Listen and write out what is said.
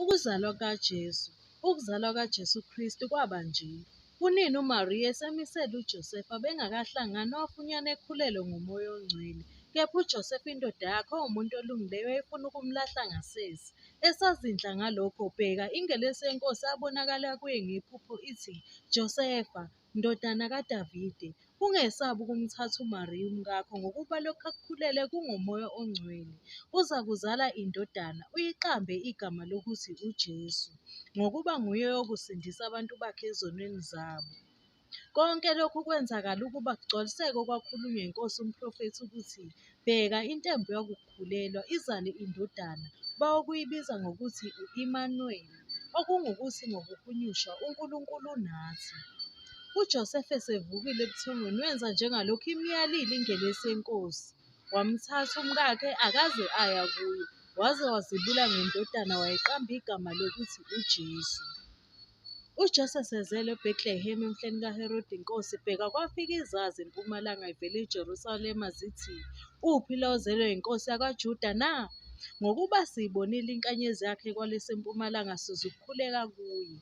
Ukuzalwa kaJesu. Ukuzalwa kaJesu Christu kwaba nje. Unina uMariya esemisele uJosefa bengakahlangani wafunyana ekhulelwe nguMoya oNgcwele. Kepha uJosefa indoda yakhe owumuntu olungileyo wayefuna ukumlahla ngasese. Esazindla ngalokho, bheka, ingelosi yeNkosi yabonakala kuye ngephupho ithi, Josefa, ndodana kaDavide, ungesabi ukumthatha uMariya umkakho ngokuba lokhu akukhulelwe kunguMoya oNgcwele. Uza kuzala indodana, uyiqambe igama lokuthi uJesu, ngokuba nguye oyokusindisa abantu bakhe ezonweni zabo. Konke lokhu kwenzakala ukuba kugcwaliseke okwakhulunywa yiNkosi umprofethi ukuthi, bheka, intembo yakukhulelwa izale indodana, bayokuyibiza ngokuthi u-Imanuweli, okungukuthi ngokuhunyushwa uNkulunkulu nathi. UJosefa esevukile ebuthongweni wenza njengalokhu imiyalile ingelosi yeNkosi. Wamthatha umkakhe akaze aya kuye, waze wazibula ngendodana wayiqamba igama lokuthi uJesu. UJesu esezelwe eBhethilehema emhleni kaHerodi inkosi, bheka, kwafika izazi empumalanga ivela eJerusalema zithi, uphi lo ozelwe yinkosi yakwaJuda na? Ngokuba siyibonile inkanyezi yakhe kwalesempumalanga, sizukukhuleka kuye.